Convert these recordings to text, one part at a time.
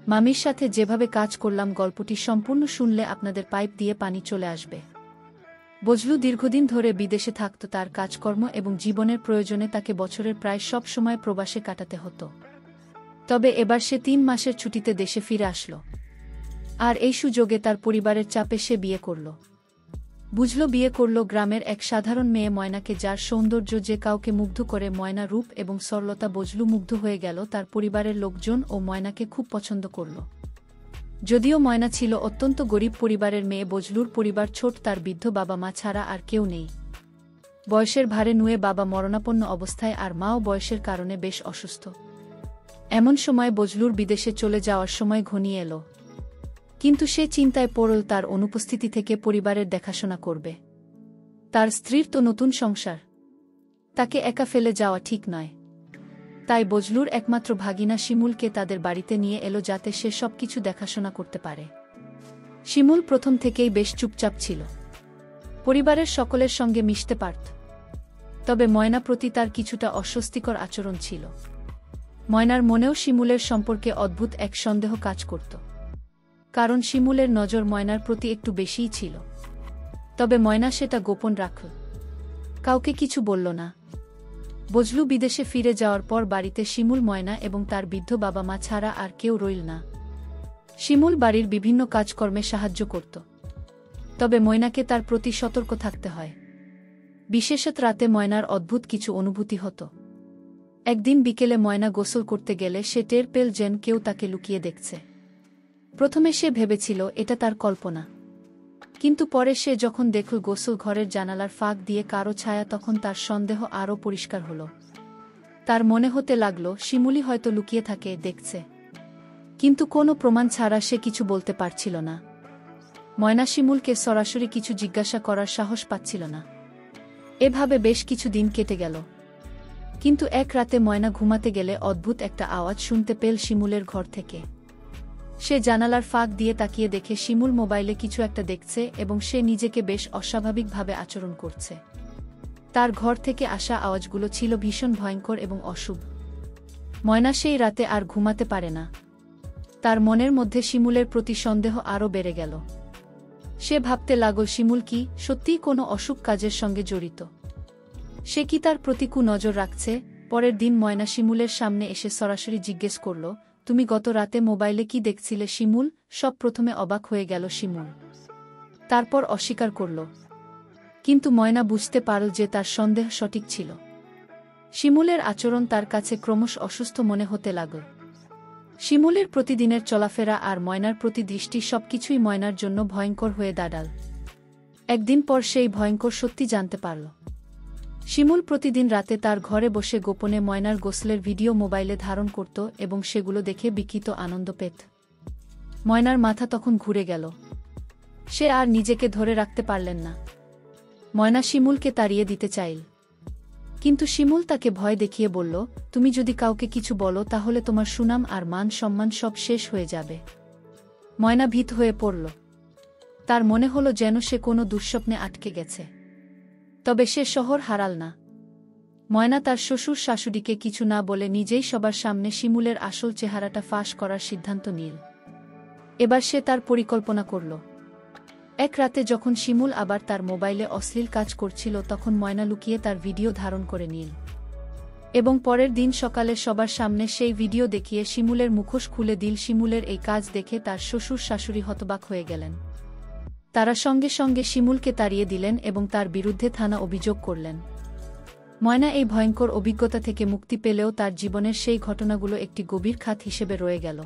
মামির সাথে যেভাবে কাজ করলাম গল্পটি সম্পূর্ণ শুনলে আপনাদের পাইপ দিয়ে পানি চলে আসবে। বজলু দীর্ঘদিন ধরে বিদেশে থাকত, তার কাজকর্ম এবং জীবনের প্রয়োজনে তাকে বছরের প্রায় সব সময় প্রবাসে কাটাতে হতো। তবে এবার সে 3 মাসের ছুটিতে দেশে ফিরে আসলো, আর এই সুযোগে তার পরিবারের চাপে সে বিয়ে করল। বিয়ে করল গ্রামের এক সাধারণ মেয়ে ময়নাকে, যার সৌন্দর্য যে কাউকে মুগ্ধ করে। ময়না রূপ এবং সরলতা বজলু মুগ্ধ হয়ে গেল। তার পরিবারের লোকজন ও ময়নাকে খুব পছন্দ করল। যদিও ময়না ছিল অত্যন্ত গরিব পরিবারের মেয়ে, বজলুর পরিবার ছোট, তার বৃদ্ধ বাবা মা ছাড়া আর কেউ নেই। বয়সের ভারে নুয়ে বাবা মরণাপন্ন অবস্থায়, আর মাও বয়সের কারণে বেশ অসুস্থ। এমন সময় বজলুর বিদেশে চলে যাওয়ার সময় ঘনিয়ে এলো, কিন্তু সে চিন্তায় পড়ল তার অনুপস্থিতি থেকে পরিবারের দেখাশোনা করবে। তার স্ত্রীর তো নতুন সংসার, তাকে একা ফেলে যাওয়া ঠিক নয়। তাই বজলুর একমাত্র ভাগিনা শিমুলকে তাদের বাড়িতে নিয়ে এলো, যাতে সে সবকিছু দেখাশোনা করতে পারে। শিমুল প্রথম থেকেই বেশ চুপচাপ ছিল, পরিবারের সকলের সঙ্গে মিশতে পারত। তবে ময়না প্রতি তার কিছুটা অস্বস্তিকর আচরণ ছিল। ময়নার মনেও শিমুলের সম্পর্কে অদ্ভুত এক সন্দেহ কাজ করত, কারণ শিমুলের নজর ময়নার প্রতি একটু বেশিই ছিল। তবে ময়না সেটা গোপন রাখল, কাউকে কিছু বলল না। বজলু বিদেশে ফিরে যাওয়ার পর বাড়িতে শিমুল, ময়না এবং তার বৃদ্ধ বাবা মা ছাড়া আর কেউ রইল না। শিমুল বাড়ির বিভিন্ন কাজকর্মে সাহায্য করত, তবে ময়নাকে তার প্রতি সতর্ক থাকতে হয়। বিশেষত রাতে ময়নার অদ্ভুত কিছু অনুভূতি হতো। একদিন বিকেলে ময়না গোসল করতে গেলে সে টের পেল যেন কেউ তাকে লুকিয়ে দেখছে। প্রথমে সে ভেবেছিল এটা তার কল্পনা, কিন্তু পরে সে যখন দেখল গোসল ঘরের জানালার ফাঁক দিয়ে কারো ছায়া, তখন তার সন্দেহ আরও পরিষ্কার হল। তার মনে হতে লাগল শিমুলি হয়তো লুকিয়ে থাকে, দেখছে, কিন্তু কোনো প্রমাণ ছাড়া সে কিছু বলতে পারছিল না। ময়না শিমুলকে সরাসরি কিছু জিজ্ঞাসা করার সাহস পাচ্ছিল না। এভাবে বেশ কিছু দিন কেটে গেল, কিন্তু এক রাতে ময়না ঘুমাতে গেলে অদ্ভুত একটা আওয়াজ শুনতে পেল শিমুলের ঘর থেকে। সে জানালার ফাঁক দিয়ে তাকিয়ে দেখে শিমুল মোবাইলে কিছু একটা দেখছে এবং সে নিজেকে বেশ অস্বাভাবিকভাবে আচরণ করছে। তার ঘর থেকে আসা আওয়াজগুলো ছিল ভীষণ ভয়ঙ্কর এবং অশুভ। ময়না সেই রাতে আর ঘুমাতে পারে না। তার মনের মধ্যে শিমুলের প্রতি সন্দেহ আরও বেড়ে গেল। সে ভাবতে লাগল শিমুল কি সত্যিই কোনো অশুভ কাজের সঙ্গে জড়িত। সে কি তার প্রতি নজর রাখছে? পরের দিন ময়না শিমুলের সামনে এসে সরাসরি জিজ্ঞেস করল, তুমি গত রাতে মোবাইলে কি দেখছিলে? শিমুল সব প্রথমে অবাক হয়ে গেল শিমুল, তারপর অস্বীকার করল। কিন্তু ময়না বুঝতে পারল যে তার সন্দেহ সঠিক ছিল। শিমুলের আচরণ তার কাছে ক্রমশ অসুস্থ মনে হতে লাগল। শিমুলের প্রতিদিনের চলাফেরা আর ময়নার প্রতি দৃষ্টি সবকিছুই ময়নার জন্য ভয়ঙ্কর হয়ে দাঁড়াল। একদিন পর সেই ভয়ঙ্কর সত্যি জানতে পারল। শিমুল প্রতিদিন রাতে তার ঘরে বসে গোপনে ময়নার গোসলের ভিডিও মোবাইলে ধারণ করত এবং সেগুলো দেখে বিকৃত আনন্দ পেত। ময়নার মাথা তখন ঘুরে গেল। সে আর নিজেকে ধরে রাখতে পারলেন না। ময়না শিমুলকে তাড়িয়ে দিতে চাইল, কিন্তু শিমুল তাকে ভয় দেখিয়ে বলল, তুমি যদি কাউকে কিছু বলো তাহলে তোমার সুনাম আর মান সম্মান সব শেষ হয়ে যাবে। ময়না ভীত হয়ে পড়ল। তার মনে হলো যেন সে কোনো দুঃস্বপ্নে আটকে গেছে। তবে সে শহর হারাল না। ময়না তার শ্বশুর শাশুড়িকে কিছু না বলে নিজেই সবার সামনে শিমুলের আসল চেহারাটা ফাঁস করার সিদ্ধান্ত নিল। এবার সে তার পরিকল্পনা করল। এক রাতে যখন শিমুল আবার তার মোবাইলে অশ্লীল কাজ করছিল, তখন ময়না লুকিয়ে তার ভিডিও ধারণ করে নিল এবং পরের দিন সকালে সবার সামনে সেই ভিডিও দেখিয়ে শিমুলের মুখোশ খুলে দিল। শিমুলের এই কাজ দেখে তার শ্বশুর শাশুড়ি হতবাক হয়ে গেলেন। তারা সঙ্গে সঙ্গে শিমুলকে তাড়িয়ে দিলেন এবং তার বিরুদ্ধে থানা অভিযোগ করলেন। ময়না এই ভয়ঙ্কর অভিজ্ঞতা থেকে মুক্তি পেলেও তার জীবনের সেই ঘটনাগুলো একটি গভীর খাত হিসেবে রয়ে গেল।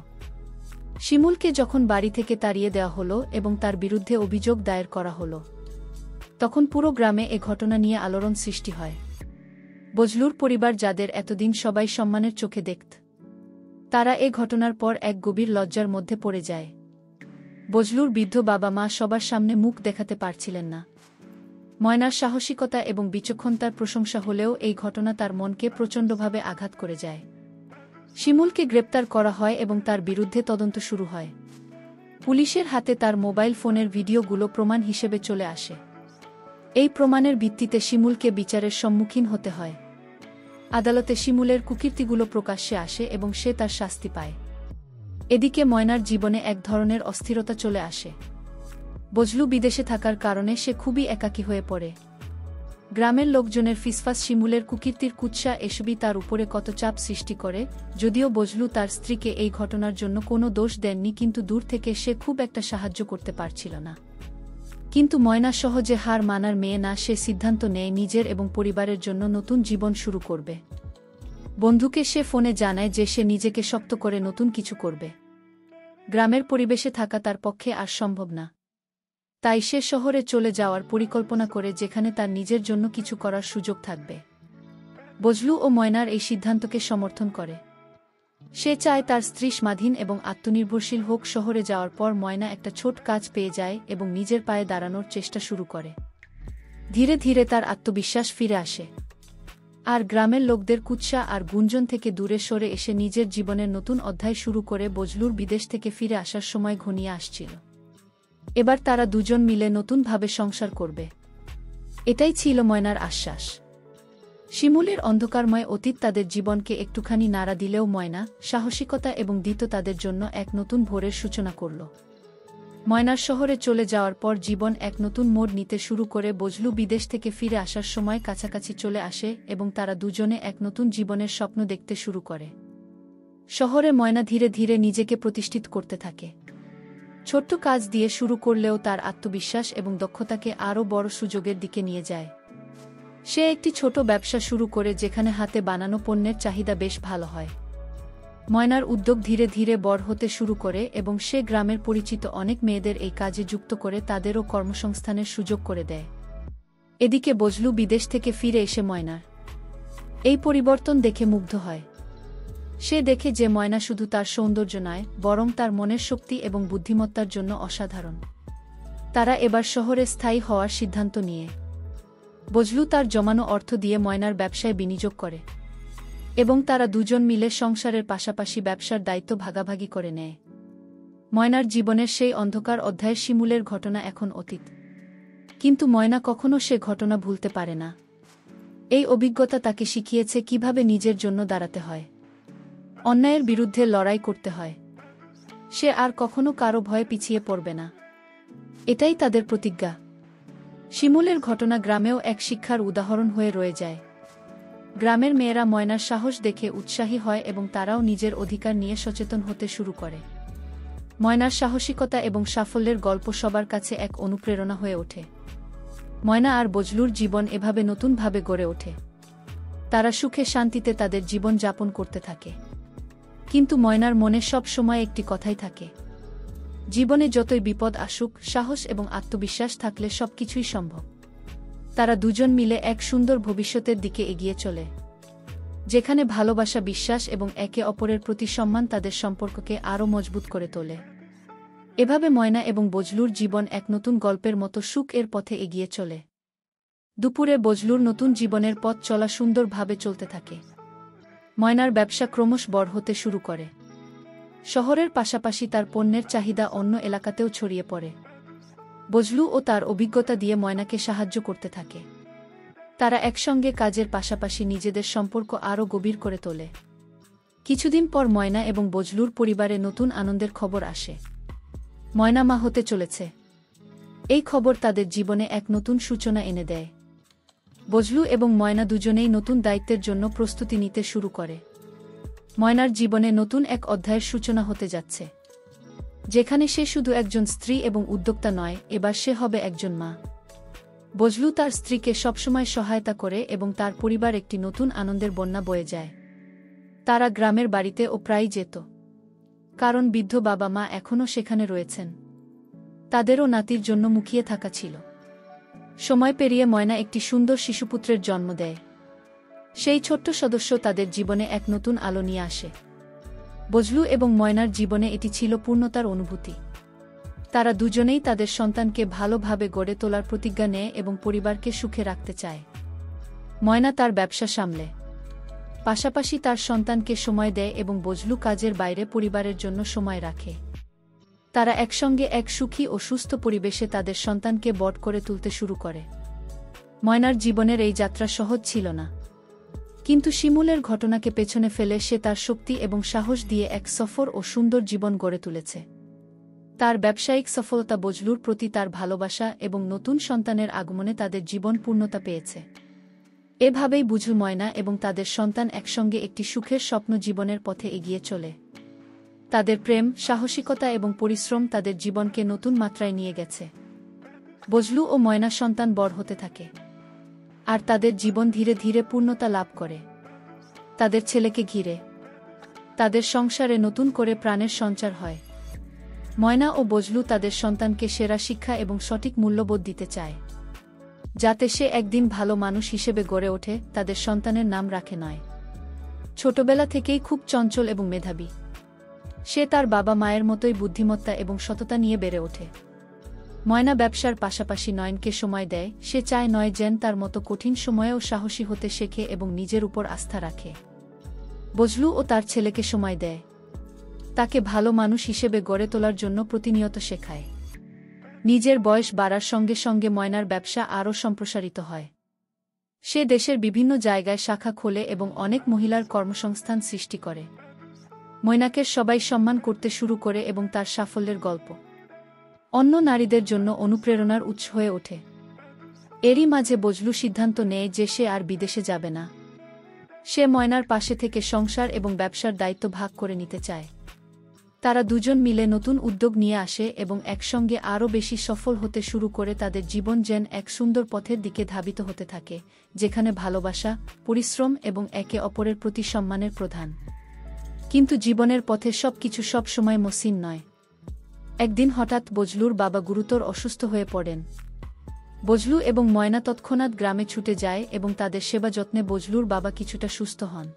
শিমুলকে যখন বাড়ি থেকে তাড়িয়ে দেওয়া হলো এবং তার বিরুদ্ধে অভিযোগ দায়ের করা হলো, তখন পুরো গ্রামে এ ঘটনা নিয়ে আলোড়ন সৃষ্টি হয়। বজলুর পরিবার, যাদের এতদিন সবাই সম্মানের চোখে দেখত, তারা এ ঘটনার পর এক গভীর লজ্জার মধ্যে পড়ে যায়। বজলুর বৃদ্ধ বাবা মা সবার সামনে মুখ দেখাতে পারছিলেন না। ময়নার সাহসিকতা এবং বিচক্ষণতার প্রশংসা হলেও এই ঘটনা তার মনকে প্রচণ্ডভাবে আঘাত করে যায়। শিমুলকে গ্রেপ্তার করা হয় এবং তার বিরুদ্ধে তদন্ত শুরু হয়। পুলিশের হাতে তার মোবাইল ফোনের ভিডিওগুলো প্রমাণ হিসেবে চলে আসে। এই প্রমাণের ভিত্তিতে শিমুলকে বিচারের সম্মুখীন হতে হয়। আদালতে শিমুলের কুকীর্তিগুলো প্রকাশ্যে আসে এবং সে তার শাস্তি পায়। এদিকে ময়নার জীবনে এক ধরনের অস্থিরতা চলে আসে। বজলু বিদেশে থাকার কারণে সে খুবই একাকী হয়ে পড়ে। গ্রামের লোকজনের ফিসফাস, শিমুলের কুকীর্তির কুৎসা এসবই তার উপরে কত চাপ সৃষ্টি করে। যদিও বজলু তার স্ত্রীকে এই ঘটনার জন্য কোনো দোষ দেননি, কিন্তু দূর থেকে সে খুব একটা সাহায্য করতে পারছিল না। কিন্তু ময়না সহজে হার মানার মেয়ে না, সে সিদ্ধান্ত নেয় নিজের এবং পরিবারের জন্য নতুন জীবন শুরু করবে। বন্ধুকে সে ফোনে জানায় যে সে নিজেকে শক্ত করে নতুন কিছু করবে। গ্রামের পরিবেশে থাকা তার পক্ষে আর সম্ভব না। তাই সে শহরে চলে যাওয়ার পরিকল্পনা করে, যেখানে তার নিজের জন্য কিছু করার সুযোগ থাকবে। বজলু ও ময়নার এই সিদ্ধান্তকে সমর্থন করে। সে চায় তার স্ত্রী স্বাধীন এবং আত্মনির্ভরশীল হোক। শহরে যাওয়ার পর ময়না একটা ছোট কাজ পেয়ে যায় এবং নিজের পায়ে দাঁড়ানোর চেষ্টা শুরু করে। ধীরে ধীরে তার আত্মবিশ্বাস ফিরে আসে, আর গ্রামের লোকদের কুৎসা আর গুঞ্জন থেকে দূরে সরে এসে নিজের জীবনের নতুন অধ্যায় শুরু করে। বজলুর বিদেশ থেকে ফিরে আসার সময় ঘনিয়ে আসছিল। এবার তারা দুজন মিলে নতুনভাবে সংসার করবে, এটাই ছিল ময়নার আশ্বাস। শিমুলের অন্ধকারময় অতীত তাদের জীবনকে একটুখানি নাড়া দিলেও ময়না সাহসিকতা এবং দিত তাদের জন্য এক নতুন ভোরের সূচনা করল। ময়নার শহরে চলে যাওয়ার পর জীবন এক নতুন মোড় নিতে শুরু করে। বজলু বিদেশ থেকে ফিরে আসার সময় কাছাকাছি চলে আসে এবং তারা দুজনে এক নতুন জীবনের স্বপ্ন দেখতে শুরু করে। শহরে ময়না ধীরে ধীরে নিজেকে প্রতিষ্ঠিত করতে থাকে। ছোট্ট কাজ দিয়ে শুরু করলেও তার আত্মবিশ্বাস এবং দক্ষতাকে আরও বড় সুযোগের দিকে নিয়ে যায়। সে একটি ছোট ব্যবসা শুরু করে, যেখানে হাতে বানানো পণ্যের চাহিদা বেশ ভালো হয়। ময়নার উদ্যোগ ধীরে ধীরে বড় হতে শুরু করে এবং সে গ্রামের পরিচিত অনেক মেয়েদের এই কাজে যুক্ত করে তাদেরও কর্মসংস্থানের সুযোগ করে দেয়। এদিকে বজলু বিদেশ থেকে ফিরে এসে ময়নার এই পরিবর্তন দেখে মুগ্ধ হয়। সে দেখে যে ময়না শুধু তার সৌন্দর্য নয়, বরং তার মনের শক্তি এবং বুদ্ধিমত্তার জন্য অসাধারণ। তারা এবার শহরে স্থায়ী হওয়ার সিদ্ধান্ত নিয়ে বজলু তার জমানো অর্থ দিয়ে ময়নার ব্যবসায় বিনিয়োগ করে এবং তারা দুজন মিলে সংসারের পাশাপাশি ব্যবসার দায়িত্ব ভাগাভাগি করে নেয়। ময়নার জীবনের সেই অন্ধকার অধ্যায়ের শিমুলের ঘটনা এখন অতীত, কিন্তু ময়না কখনো সে ঘটনা ভুলতে পারে না। এই অভিজ্ঞতা তাকে শিখিয়েছে কিভাবে নিজের জন্য দাঁড়াতে হয়, অন্যায়ের বিরুদ্ধে লড়াই করতে হয়। সে আর কখনো কারো ভয়ে পিছিয়ে পড়বে না, এটাই তাদের প্রতিজ্ঞা। শিমুলের ঘটনা গ্রামেও এক শিক্ষার উদাহরণ হয়ে রয়ে যায়। গ্রামের মেয়েরা ময়নার সাহস দেখে উৎসাহী হয় এবং তারাও নিজের অধিকার নিয়ে সচেতন হতে শুরু করে। ময়নার সাহসিকতা এবং সাফল্যের গল্প সবার কাছে এক অনুপ্রেরণা হয়ে ওঠে। ময়না আর বজলুর জীবন এভাবে নতুনভাবে গড়ে ওঠে। তারা সুখে শান্তিতে তাদের জীবন যাপন করতে থাকে। কিন্তু ময়নার মনে সব সময় একটি কথাই থাকে, জীবনে যতই বিপদ আসুক, সাহস এবং আত্মবিশ্বাস থাকলে সবকিছুই সম্ভব। তারা দুজন মিলে এক সুন্দর ভবিষ্যতের দিকে এগিয়ে চলে, যেখানে ভালোবাসা, বিশ্বাস এবং একে অপরের প্রতি সম্মান তাদের সম্পর্ককে আরও মজবুত করে তোলে। এভাবে ময়না এবং বজলুর জীবন এক নতুন গল্পের মতো সুখ এর পথে এগিয়ে চলে। দুপুরে বজলুর নতুন জীবনের পথ চলা সুন্দরভাবে চলতে থাকে। ময়নার ব্যবসা ক্রমশ বড় হতে শুরু করে। শহরের পাশাপাশি তার পণ্যের চাহিদা অন্য এলাকাতেও ছড়িয়ে পড়ে। বজলু ও তার অভিজ্ঞতা দিয়ে ময়নাকে সাহায্য করতে থাকে। তারা একসঙ্গে কাজের পাশাপাশি নিজেদের সম্পর্ক আরও গভীর করে তোলে। কিছুদিন পর ময়না এবং বজলুর পরিবারে নতুন আনন্দের খবর আসে। ময়না মা হতে চলেছে। এই খবর তাদের জীবনে এক নতুন সূচনা এনে দেয়। বজলু এবং ময়না দুজনেই নতুন দায়িত্বের জন্য প্রস্তুতি নিতে শুরু করে। ময়নার জীবনে নতুন এক অধ্যায়ের সূচনা হতে যাচ্ছে, যেখানে সে শুধু একজন স্ত্রী এবং উদ্যোক্তা নয়, এবার সে হবে একজন মা। বজলু তার স্ত্রীকে সবসময় সহায়তা করে এবং তার পরিবার একটি নতুন আনন্দের বন্যা বয়ে যায়। তারা গ্রামের বাড়িতে ও প্রায়ই যেত, কারণ বৃদ্ধ বাবা মা এখনও সেখানে রয়েছেন। তাদেরও নাতির জন্য মুখিয়ে থাকা ছিল। সময় পেরিয়ে ময়না একটি সুন্দর শিশুপুত্রের জন্ম দেয়। সেই ছোট্ট সদস্য তাদের জীবনে এক নতুন আলো নিয়ে আসে। বজলু এবং ময়নার জীবনে এটি ছিল পূর্ণতার অনুভূতি। তারা দুজনেই তাদের সন্তানকে ভালোভাবে গড়ে তোলার প্রতিজ্ঞা নেয় এবং পরিবারকে সুখে রাখতে চায়। ময়না তার ব্যবসা সামলে, পাশাপাশি তার সন্তানকে সময় দেয় এবং বজলু কাজের বাইরে পরিবারের জন্য সময় রাখে। তারা একসঙ্গে এক সুখী ও সুস্থ পরিবেশে তাদের সন্তানকে বড় করে তুলতে শুরু করে। ময়নার জীবনের এই যাত্রা সহজ ছিল না। কিন্তু শিমুলের ঘটনাকে পেছনে ফেলে সে তার শক্তি এবং সাহস দিয়ে এক সফর ও সুন্দর জীবন গড়ে তুলেছে। তার ব্যবসায়িক সফলতা বজলুর প্রতি তার ভালোবাসা এবং নতুন সন্তানের আগমনে তাদের জীবন পূর্ণতা পেয়েছে। এভাবেই বুঝু ময়না এবং তাদের সন্তান একসঙ্গে একটি সুখের স্বপ্ন জীবনের পথে এগিয়ে চলে। তাদের প্রেম, সাহসিকতা এবং পরিশ্রম তাদের জীবনকে নতুন মাত্রায় নিয়ে গেছে। বজলু ও ময়না সন্তান বড় হতে থাকে, আর তাদের জীবন ধীরে ধীরে পূর্ণতা লাভ করে। তাদের ছেলেকে ঘিরে তাদের সংসারে নতুন করে প্রাণের সঞ্চার হয়। ময়না ও বজলু তাদের সন্তানকে সেরা শিক্ষা এবং সঠিক মূল্যবোধ দিতে চায়, যাতে সে একদিন ভালো মানুষ হিসেবে গড়ে ওঠে। তাদের সন্তানের নাম রাখে নয়। ছোটবেলা থেকেই খুব চঞ্চল এবং মেধাবী, সে তার বাবা মায়ের মতোই বুদ্ধিমত্তা এবং সততা নিয়ে বেড়ে ওঠে। ময়না ব্যবসার পাশাপাশি নয়নকে সময় দেয়। সে চায় নয় যেন তার মতো কঠিন সময়েও সাহসী হতে শেখে এবং নিজের উপর আস্থা রাখে। বজলু ও তার ছেলেকে সময় দেয়, তাকে ভালো মানুষ হিসেবে গড়ে তোলার জন্য প্রতিনিয়ত শেখায়। নিজের বয়স বাড়ার সঙ্গে সঙ্গে ময়নার ব্যবসা আরও সম্প্রসারিত হয়। সে দেশের বিভিন্ন জায়গায় শাখা খোলে এবং অনেক মহিলার কর্মসংস্থান সৃষ্টি করে। ময়নাকে সবাই সম্মান করতে শুরু করে এবং তার সাফল্যের গল্প অন্য নারীদের জন্য অনুপ্রেরণার উৎস হয়ে ওঠে। এরই মাঝে বজলু সিদ্ধান্ত নেয় যে সে আর বিদেশে যাবে না। সে ময়নার পাশে থেকে সংসার এবং ব্যবসার দায়িত্ব ভাগ করে নিতে চায়। তারা দুজন মিলে নতুন উদ্যোগ নিয়ে আসে এবং একসঙ্গে আরও বেশি সফল হতে শুরু করে। তাদের জীবন যেন এক সুন্দর পথের দিকে ধাবিত হতে থাকে, যেখানে ভালোবাসা, পরিশ্রম এবং একে অপরের প্রতি সম্মানের প্রধান। কিন্তু জীবনের পথে সবকিছু সব সময় মসৃণ নয়। একদিন হঠাৎ বজলুর বাবা গুরুতর অসুস্থ হয়ে পড়েন। বজলু এবং ময়না তৎক্ষণাৎ গ্রামে ছুটে যায় এবং তাদের সেবা যত্নে বজলুর বাবা কিছুটা সুস্থ হন।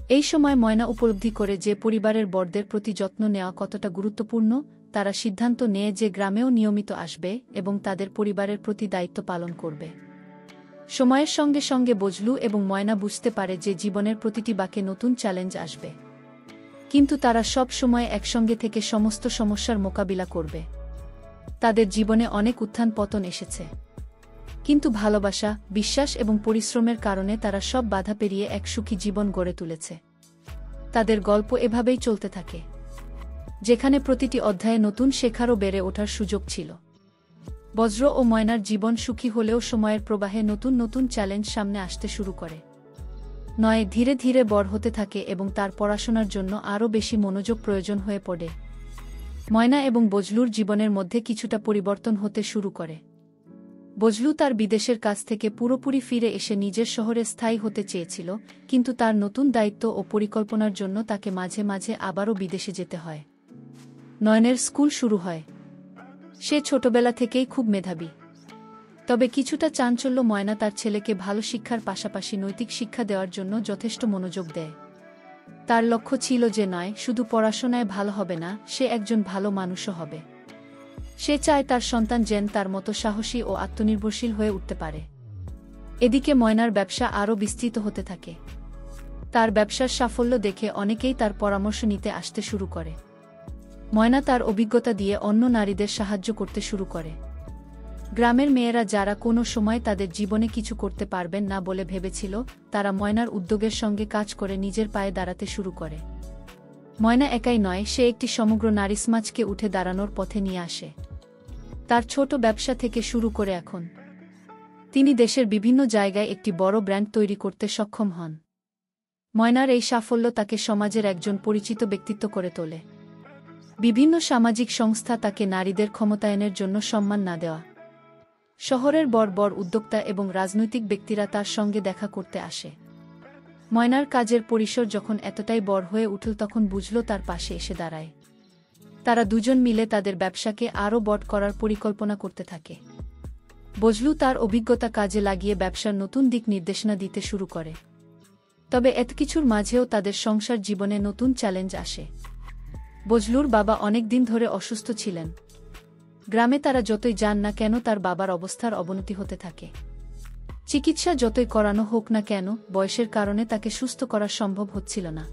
এই সময় ময়না উপলব্ধি করে যে পরিবারের বড়দের প্রতি যত্ন নেওয়া কতটা গুরুত্বপূর্ণ। তারা সিদ্ধান্ত নেয় যে গ্রামেও নিয়মিত আসবে এবং তাদের পরিবারের প্রতি দায়িত্ব পালন করবে। সময়ের সঙ্গে সঙ্গে বজলু এবং ময়না বুঝতে পারে যে জীবনের প্রতিটি বাঁকে নতুন চ্যালেঞ্জ আসবে, কিন্তু তারা সব সময় একসঙ্গে থেকে সমস্ত সমস্যার মোকাবিলা করবে। তাদের জীবনে অনেক উত্থান পতন এসেছে, কিন্তু ভালোবাসা, বিশ্বাস এবং পরিশ্রমের কারণে তারা সব বাধা পেরিয়ে এক সুখী জীবন গড়ে তুলেছে। তাদের গল্প এভাবেই চলতে থাকে, যেখানে প্রতিটি অধ্যায়ে নতুন শেখারও বেড়ে ওঠার সুযোগ ছিল। বজ্র ও ময়নার জীবন সুখী হলেও সময়ের প্রবাহে নতুন নতুন চ্যালেঞ্জ সামনে আসতে শুরু করে। নয় ধীরে ধীরে বড় হতে থাকে এবং তার পড়াশোনার জন্য আরও বেশি মনোযোগ প্রয়োজন হয়ে পড়ে। ময়না এবং বজলুর জীবনের মধ্যে কিছুটা পরিবর্তন হতে শুরু করে। বজলু তার বিদেশের কাছ থেকে পুরোপুরি ফিরে এসে নিজের শহরে স্থায়ী হতে চেয়েছিল, কিন্তু তার নতুন দায়িত্ব ও পরিকল্পনার জন্য তাকে মাঝে মাঝে আবারও বিদেশে যেতে হয়। নয়নের স্কুল শুরু হয়। সে ছোটবেলা থেকেই খুব মেধাবী, তবে কিছুটা চাঞ্চল্য। ময়না তার ছেলেকে ভালো শিক্ষার পাশাপাশি নৈতিক শিক্ষা দেওয়ার জন্য যথেষ্ট মনোযোগ দেয়। তার লক্ষ্য ছিল যে নয় শুধু পড়াশোনায় ভালো হবে না, সে একজন ভালো মানুষও হবে। সে চায় তার সন্তান যেন তার মতো সাহসী ও আত্মনির্ভরশীল হয়ে উঠতে পারে। এদিকে ময়নার ব্যবসা আরও বিস্তৃত হতে থাকে। তার ব্যবসার সাফল্য দেখে অনেকেই তার পরামর্শ নিতে আসতে শুরু করে। ময়না তার অভিজ্ঞতা দিয়ে অন্য নারীদের সাহায্য করতে শুরু করে। গ্রামের মেয়েরা যারা কোনো সময় তাদের জীবনে কিছু করতে পারবেন না বলে ভেবেছিল, তারা ময়নার উদ্যোগের সঙ্গে কাজ করে নিজের পায়ে দাঁড়াতে শুরু করে। ময়না একাই নয়, সে একটি সমগ্র নারী সমাজকে উঠে দাঁড়ানোর পথে নিয়ে আসে। তার ছোট ব্যবসা থেকে শুরু করে এখন তিনি দেশের বিভিন্ন জায়গায় একটি বড় ব্র্যান্ড তৈরি করতে সক্ষম হন। ময়নার এই সাফল্য তাকে সমাজের একজন পরিচিত ব্যক্তিত্ব করে তোলে। বিভিন্ন সামাজিক সংস্থা তাকে নারীদের ক্ষমতায়নের জন্য সম্মান না দেওয়া। শহরের বড় বড় উদ্যোক্তা এবং রাজনৈতিক ব্যক্তিরা তার সঙ্গে দেখা করতে আসে। ময়নার কাজের পরিসর যখন এতটাই বড় হয়ে উঠল, তখন বুঝল তার পাশে এসে দাঁড়ায়। তারা দুজন মিলে তাদের ব্যবসাকে আরও বড় করার পরিকল্পনা করতে থাকে। বজলু তার অভিজ্ঞতা কাজে লাগিয়ে ব্যবসার নতুন দিক নির্দেশনা দিতে শুরু করে। তবে এত কিছুর মাঝেও তাদের সংসার জীবনে নতুন চ্যালেঞ্জ আসে। বজলুর বাবা অনেক দিন ধরে অসুস্থ ছিলেন। গ্রামে তারা যতই যান না কেন, তার বাবার অবস্থার অবনতি হতে থাকে। চিকিৎসা যতই করানো হোক না কেন, বয়সের কারণে তাকে সুস্থ করা সম্ভব হচ্ছিল না।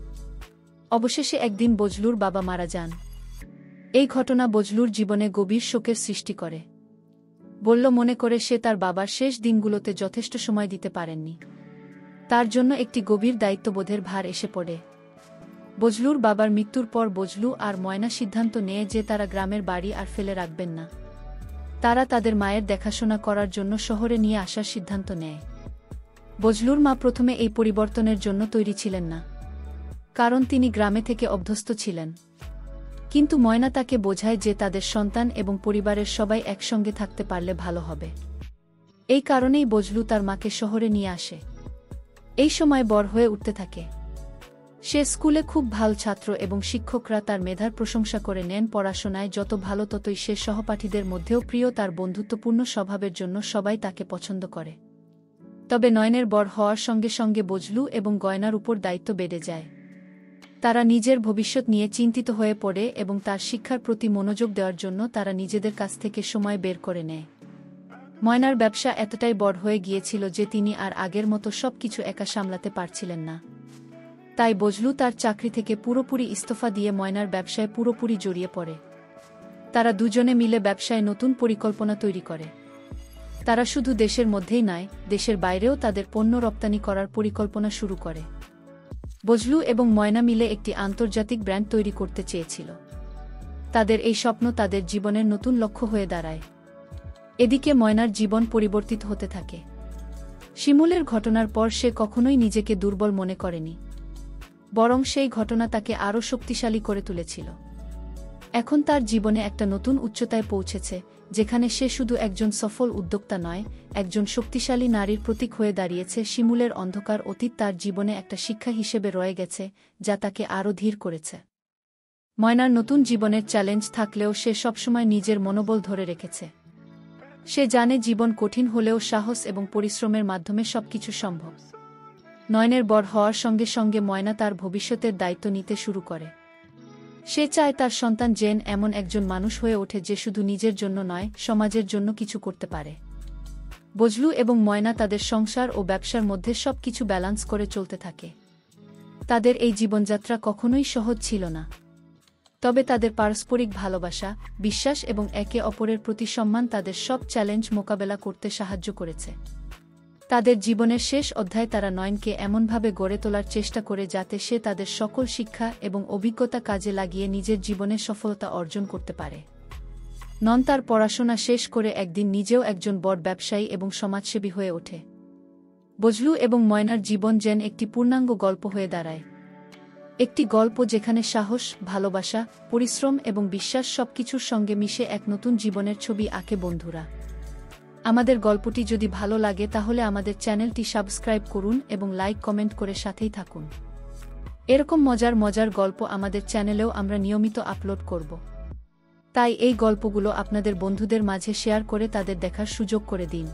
অবশেষে একদিন বজলুর বাবা মারা যান। এই ঘটনা বজলুর জীবনে গভীর শোকের সৃষ্টি করে। মনে করে সে তার বাবার শেষ দিনগুলোতে যথেষ্ট সময় দিতে পারেননি। তার জন্য একটি গভীর দায়িত্ববোধের ভার এসে পড়ে। বজলুর বাবার মৃত্যুর পর বজলু আর ময়না সিদ্ধান্ত নেয় যে তারা গ্রামের বাড়ি আর ফেলে রাখবেন না। তারা তাদের মায়ের দেখাশোনা করার জন্য শহরে নিয়ে আসার সিদ্ধান্ত নেয়। বজলুর মা প্রথমে এই পরিবর্তনের জন্য তৈরি ছিলেন না, কারণ তিনি গ্রামে থেকে অভ্যস্ত ছিলেন। কিন্তু ময়না তাকে বোঝায় যে তাদের সন্তান এবং পরিবারের সবাই একসঙ্গে থাকতে পারলে ভালো হবে। এই কারণেই বজলু তার মাকে শহরে নিয়ে আসে। এই সময় বড় হয়ে উঠতে থাকে। সে স্কুলে খুব ভালো ছাত্র এবং শিক্ষকরা তার মেধার প্রশংসা করে নেন। পড়াশোনায় যত ভালো ততই সে সহপাঠীদের মধ্যেও প্রিয়। তার বন্ধুত্বপূর্ণ স্বভাবের জন্য সবাই তাকে পছন্দ করে। তবে নয়নের বড় হওয়ার সঙ্গে সঙ্গে বজলু এবং গয়নার উপর দায়িত্ব বেড়ে যায়। তারা নিজের ভবিষ্যৎ নিয়ে চিন্তিত হয়ে পড়ে এবং তার শিক্ষার প্রতি মনোযোগ দেওয়ার জন্য তারা নিজেদের কাছ থেকে সময় বের করে নেয়। ময়নার ব্যবসা এতটাই বড় হয়ে গিয়েছিল যে তিনি আর আগের মতো সবকিছু একা সামলাতে পারছিলেন না। তাই বজলু তার চাকরি থেকে পুরোপুরি ইস্তফা দিয়ে ময়নার ব্যবসায় পুরোপুরি জড়িয়ে পড়ে। তারা দুজনে মিলে ব্যবসায় নতুন পরিকল্পনা তৈরি করে। তারা শুধু দেশের মধ্যেই নয়, দেশের বাইরেও তাদের পণ্য রপ্তানি করার পরিকল্পনা শুরু করে। বজলু এবং ময়না মিলে একটি আন্তর্জাতিক ব্র্যান্ড তৈরি করতে চেয়েছিল। তাদের এই স্বপ্ন তাদের জীবনের নতুন লক্ষ্য হয়ে দাঁড়ায়। এদিকে ময়নার জীবন পরিবর্তিত হতে থাকে। শিমুলের ঘটনার পর সে কখনোই নিজেকে দুর্বল মনে করেনি, বরং সেই ঘটনা তাকে আরও শক্তিশালী করে তুলেছিল। এখন তার জীবনে একটা নতুন উচ্চতায় পৌঁছেছে, যেখানে সে শুধু একজন সফল উদ্যোক্তা নয়, একজন শক্তিশালী নারীর প্রতীক হয়ে দাঁড়িয়েছে। শিমুলের অন্ধকার অতীত তার জীবনে একটা শিক্ষা হিসেবে রয়ে গেছে, যা তাকে আরও ধীর করেছে। ময়নার নতুন জীবনের চ্যালেঞ্জ থাকলেও সে সবসময় নিজের মনোবল ধরে রেখেছে। সে জানে জীবন কঠিন হলেও সাহস এবং পরিশ্রমের মাধ্যমে সবকিছু সম্ভব। নয়নের বড় হওয়ার সঙ্গে সঙ্গে ময়না তার ভবিষ্যতের দায়িত্ব নিতে শুরু করে। সে চায় তার সন্তান জেন এমন একজন মানুষ হয়ে ওঠে যে শুধু নিজের জন্য নয়, সমাজের জন্য কিছু করতে পারে। বজলু এবং ময়না তাদের সংসার ও ব্যবসার মধ্যে সবকিছু ব্যালান্স করে চলতে থাকে। তাদের এই জীবনযাত্রা কখনোই সহজ ছিল না, তবে তাদের পারস্পরিক ভালোবাসা, বিশ্বাস এবং একে অপরের প্রতি সম্মান তাদের সব চ্যালেঞ্জ মোকাবেলা করতে সাহায্য করেছে। তাদের জীবনের শেষ অধ্যায় তারা নয়নকে এমনভাবে গড়ে তোলার চেষ্টা করে যাতে সে তাদের সকল শিক্ষা এবং অভিজ্ঞতা কাজে লাগিয়ে নিজের জীবনে সফলতা অর্জন করতে পারে। নয়ন তার পড়াশোনা শেষ করে একদিন নিজেও একজন বড় ব্যবসায়ী এবং সমাজসেবী হয়ে ওঠে। বজলু এবং ময়নার জীবন যেন একটি পূর্ণাঙ্গ গল্প হয়ে দাঁড়ায়। একটি গল্প যেখানে সাহস, ভালোবাসা, পরিশ্রম এবং বিশ্বাস সবকিছুর সঙ্গে মিশে এক নতুন জীবনের ছবি আঁকে। বন্ধুরা, আমাদের গল্পটি যদি ভালো লাগে তাহলে আমাদের চ্যানেলটি সাবস্ক্রাইব করুন এবং লাইক কমেন্ট করে সাথেই থাকুন। এরকম মজার মজার গল্প আমাদের চ্যানেলেও আমরা নিয়মিত আপলোড করব। তাই এই গল্পগুলো আপনাদের বন্ধুদের মাঝে শেয়ার করে তাদের দেখার সুযোগ করে দিন।